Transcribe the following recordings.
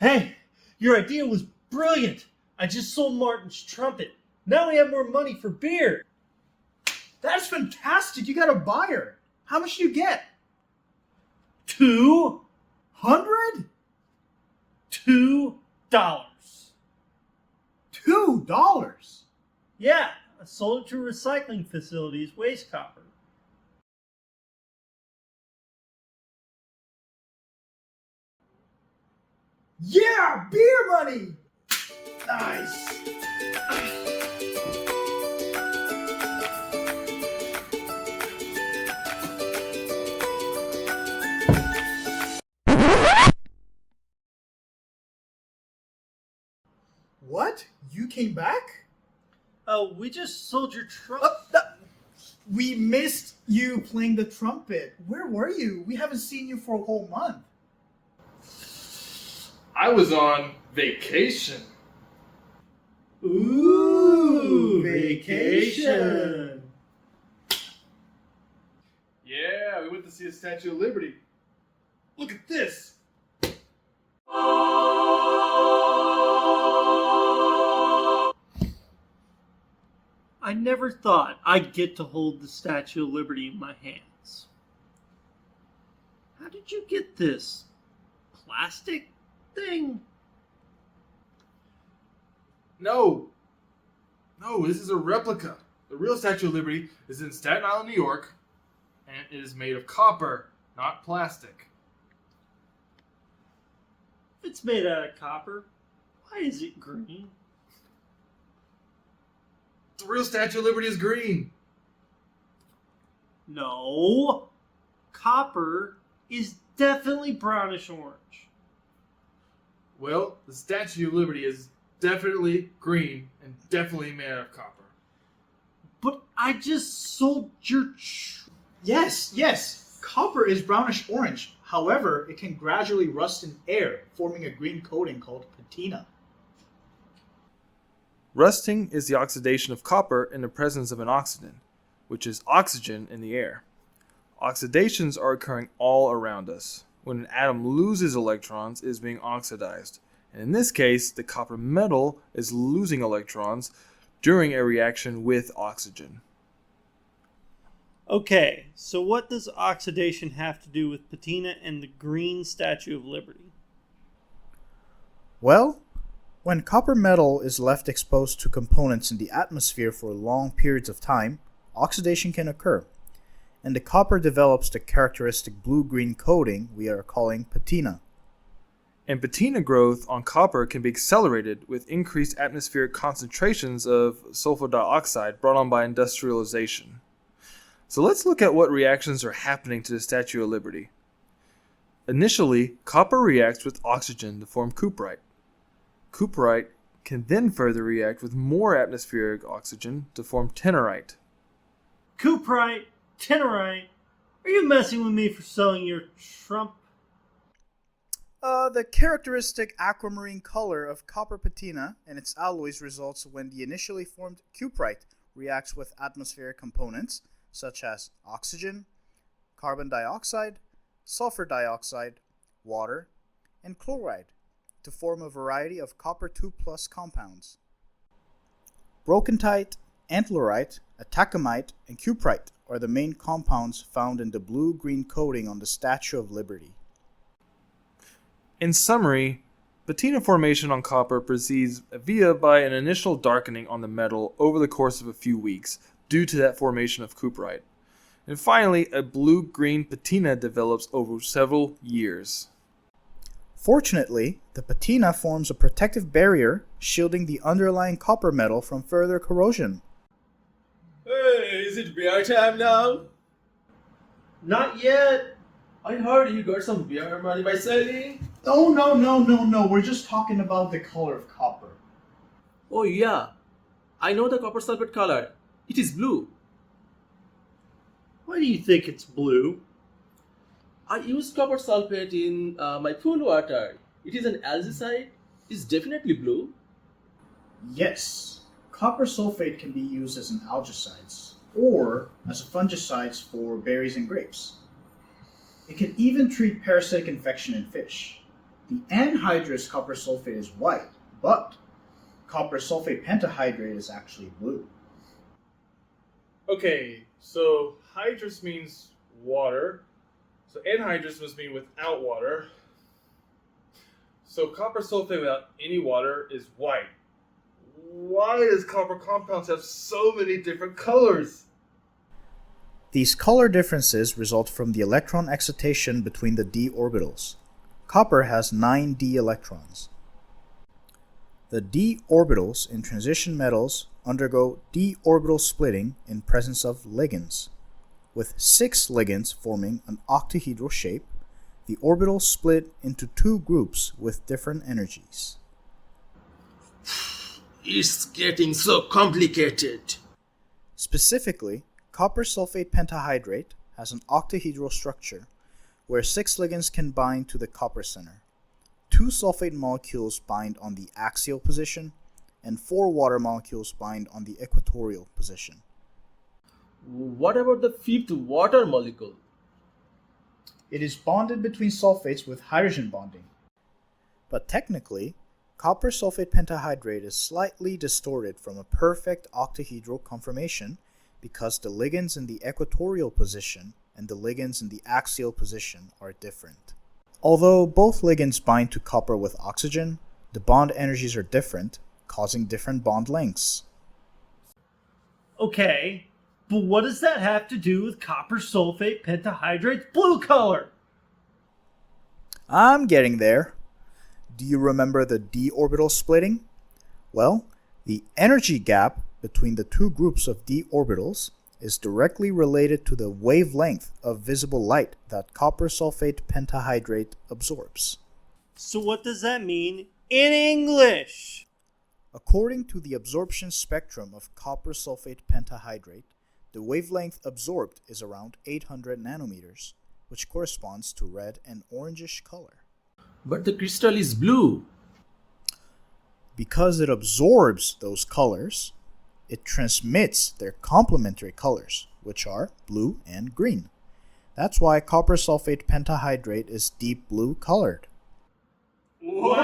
Hey, your idea was brilliant. I just sold Martin's trumpet. Now we have more money for beer. That's fantastic. You got a buyer. How much do you get? 200? $2. $2? Yeah, I sold it to recycling facilities, waste copper. Yeah, beer money. Nice. What? You came back? Oh, we just sold your truck. We missed you playing the trumpet. Where were you? We haven't seen you for a whole month. I was on vacation. Ooh, vacation. Yeah, we went to see the Statue of Liberty. Look at this. I never thought I'd get to hold the Statue of Liberty in my hands. How did you get this plastic thing? No, this is a replica. The real Statue of Liberty is in Staten Island, New York, and it is made of copper, not plastic. If it's made out of copper, why is it green? The real Statue of Liberty is green. No, copper is definitely brownish orange. Well, the Statue of Liberty is definitely green and definitely made out of copper. But I just sold your Yes. Copper is brownish orange. However, it can gradually rust in air, forming a green coating called patina. Rusting is the oxidation of copper in the presence of an oxidant, which is oxygen in the air. Oxidations are occurring all around us. When an atom loses electrons, it is being oxidized. And in this case, the copper metal is losing electrons during a reaction with oxygen. Okay, so what does oxidation have to do with patina and the green Statue of Liberty? Well, when copper metal is left exposed to components in the atmosphere for long periods of time, oxidation can occur, and the copper develops the characteristic blue-green coating we are calling patina. And patina growth on copper can be accelerated with increased atmospheric concentrations of sulfur dioxide brought on by industrialization. So let's look at what reactions are happening to the Statue of Liberty. Initially, copper reacts with oxygen to form cuprite. Cuprite can then further react with more atmospheric oxygen to form tenorite. Cuprite, tenorite, are you messing with me for selling your trump? The characteristic aquamarine color of copper patina and its alloys results when the initially formed cuprite reacts with atmospheric components such as oxygen, carbon dioxide, sulfur dioxide, water, and chloride to form a variety of copper 2+ compounds. Brochantite, antlerite, atacamite, and cuprite are the main compounds found in the blue-green coating on the Statue of Liberty. In summary, patina formation on copper proceeds by an initial darkening on the metal over the course of a few weeks due to that formation of cuprite. And finally, a blue-green patina develops over several years. Fortunately, the patina forms a protective barrier shielding the underlying copper metal from further corrosion. Hey, is it beer time now? Not yet. I heard you got some beer money by selling. Oh, no. We're just talking about the color of copper. Oh yeah, I know the copper sulfate color. It is blue. Why do you think it's blue? I use copper sulfate in my pool water. It is an algicide. It's definitely blue. Yes, copper sulfate can be used as an algicide or as a fungicide for berries and grapes. It can even treat parasitic infection in fish. The anhydrous copper sulfate is white, but copper sulfate pentahydrate is actually blue. Okay, so hydrous means water. So anhydrous must mean without water. So copper sulfate without any water is white. Why does copper compounds have so many different colors? These color differences result from the electron excitation between the d orbitals. Copper has 9 d electrons. The d orbitals in transition metals undergo d orbital splitting in presence of ligands. With 6 ligands forming an octahedral shape, the orbitals split into 2 groups with different energies. It's getting so complicated. Specifically, copper sulfate pentahydrate has an octahedral structure where 6 ligands can bind to the copper center. 2 sulfate molecules bind on the axial position, and 4 water molecules bind on the equatorial position. What about the fifth water molecule? It is bonded between sulfates with hydrogen bonding. But technically, copper sulfate pentahydrate is slightly distorted from a perfect octahedral conformation because the ligands in the equatorial position and the ligands in the axial position are different. Although both ligands bind to copper with oxygen, the bond energies are different, causing different bond lengths. Okay, but what does that have to do with copper sulfate pentahydrate's blue color? I'm getting there. Do you remember the d orbital splitting? Well, the energy gap between the 2 groups of d orbitals is directly related to the wavelength of visible light that copper sulfate pentahydrate absorbs. So what does that mean in English? According to the absorption spectrum of copper sulfate pentahydrate, the wavelength absorbed is around 800 nanometers, which corresponds to red and orangish color. But the crystal is blue. Because it absorbs those colors, it transmits their complementary colors, which are blue and green. That's why copper sulfate pentahydrate is deep blue colored. Wow!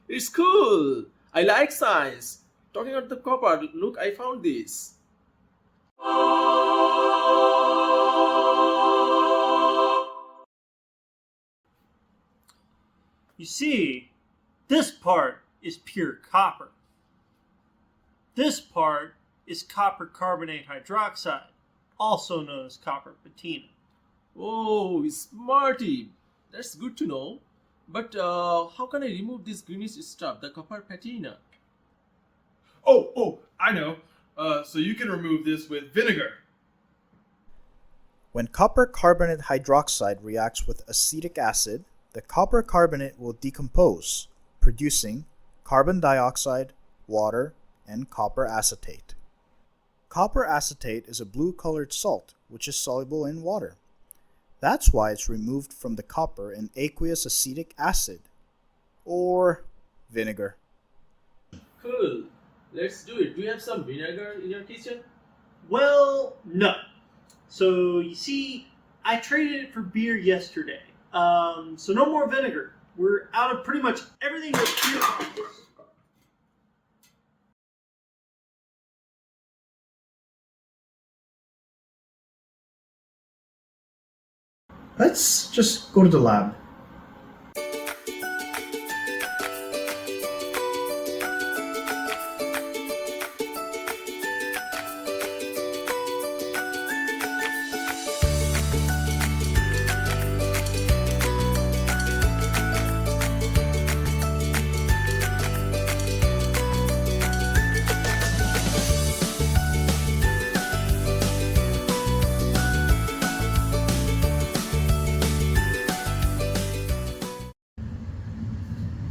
It's cool. I like science. Talking about the copper, look, I found this. You see, this part is pure copper. This part is copper carbonate hydroxide, also known as copper patina. Oh, smarty. That's good to know. But how can I remove this greenish stuff, the copper patina? Oh, I know. So you can remove this with vinegar. When copper carbonate hydroxide reacts with acetic acid, the copper carbonate will decompose, producing carbon dioxide, water, and copper acetate. Copper acetate is a blue-colored salt which is soluble in water. That's why it's removed from the copper in aqueous acetic acid, or vinegar. Cool. Let's do it. Do you have some vinegar in your kitchen? Well, no. So, you see, I traded it for beer yesterday. So no more vinegar. We're out of pretty much everything but beer bottles. Let's just go to the lab.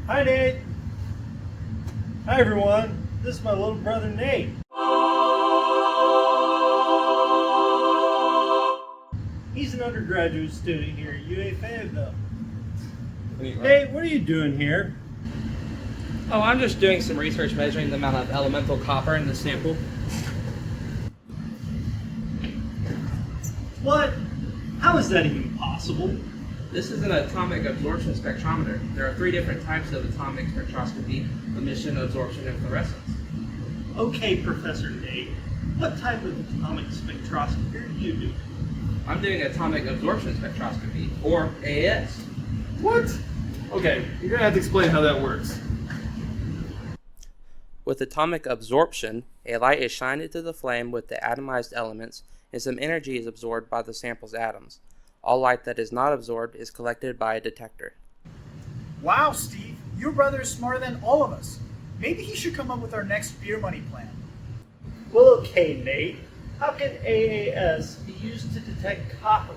Hi, Nate. Hi, everyone. This is my little brother, Nate. undergraduate student here at UA Fayetteville. Hey, what are you doing here? Oh, I'm just doing some research measuring the amount of elemental copper in the sample. What? How is that even possible? This is an atomic absorption spectrometer. There are 3 different types of atomic spectroscopy: emission, absorption, and fluorescence. Okay, Professor Nate, what type of atomic spectroscopy are you doing? I'm doing atomic absorption spectroscopy, or AAS. What? Okay, you're gonna have to explain how that works. With atomic absorption, a light is shined into the flame with the atomized elements, and some energy is absorbed by the sample's atoms. All light that is not absorbed is collected by a detector. Wow, Steve, your brother is smarter than all of us. Maybe he should come up with our next beer money plan. Well, okay, Nate. How can AAS be used to detect copper?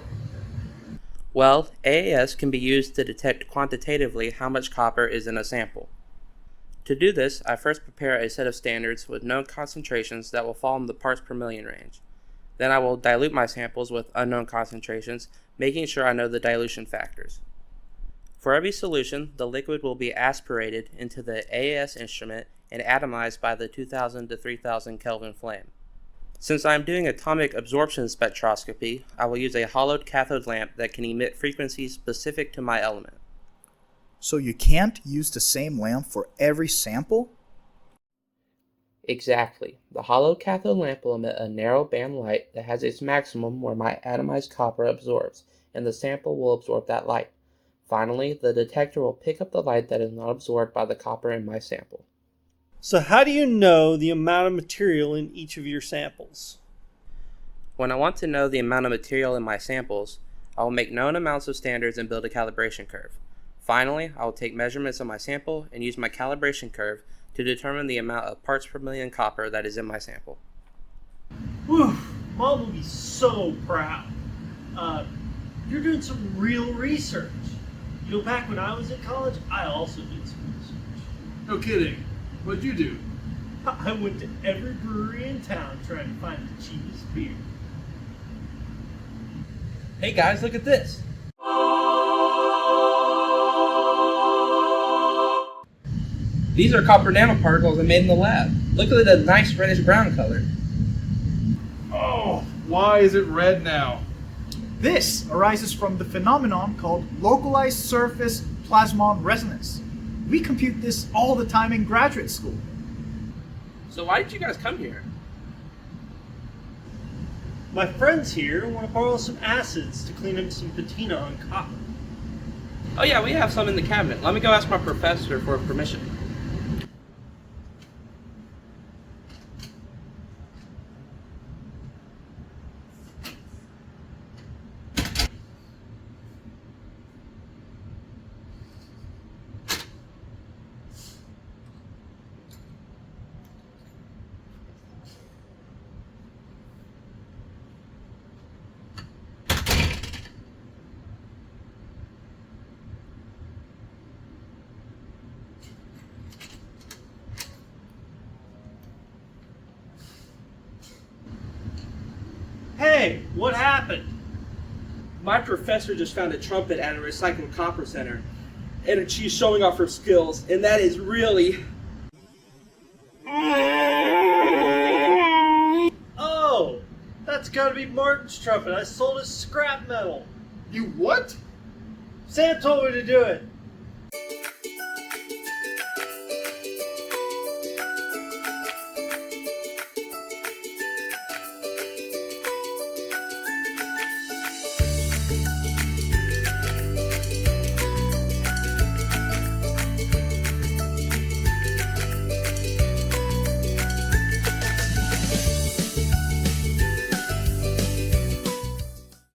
Well, AAS can be used to detect quantitatively how much copper is in a sample. To do this, I first prepare a set of standards with known concentrations that will fall in the parts per million range. Then I will dilute my samples with unknown concentrations, making sure I know the dilution factors. For every solution, the liquid will be aspirated into the AAS instrument and atomized by the 2000 to 3000 Kelvin flame. Since I am doing atomic absorption spectroscopy, I will use a hollowed cathode lamp that can emit frequencies specific to my element. So you can't use the same lamp for every sample? Exactly. The hollow cathode lamp will emit a narrow band light that has its maximum where my atomized copper absorbs, and the sample will absorb that light. Finally, the detector will pick up the light that is not absorbed by the copper in my sample. So how do you know the amount of material in each of your samples? When I want to know the amount of material in my samples, I will make known amounts of standards and build a calibration curve. Finally, I will take measurements of my sample and use my calibration curve to determine the amount of parts per million copper that is in my sample. Whew, Mom will be so proud. You're doing some real research. You know, back when I was in college, I also did some research. No kidding. What'd you do? I went to every brewery in town trying to find the cheapest beer. Hey guys, look at this! These are copper nanoparticles I made in the lab. Look at the nice reddish brown color. Oh, why is it red now? This arises from the phenomenon called localized surface plasmon resonance. We compute this all the time in graduate school. So why did you guys come here? My friends here want to borrow some acids to clean up some patina on copper. Oh yeah, we have some in the cabinet. Let me go ask my professor for permission. Hey, what happened? My professor just found a trumpet at a recycled copper center, and she's showing off her skills, and that is really... Oh, that's gotta be Martin's trumpet. I sold his scrap metal. You what? Sam told me to do it.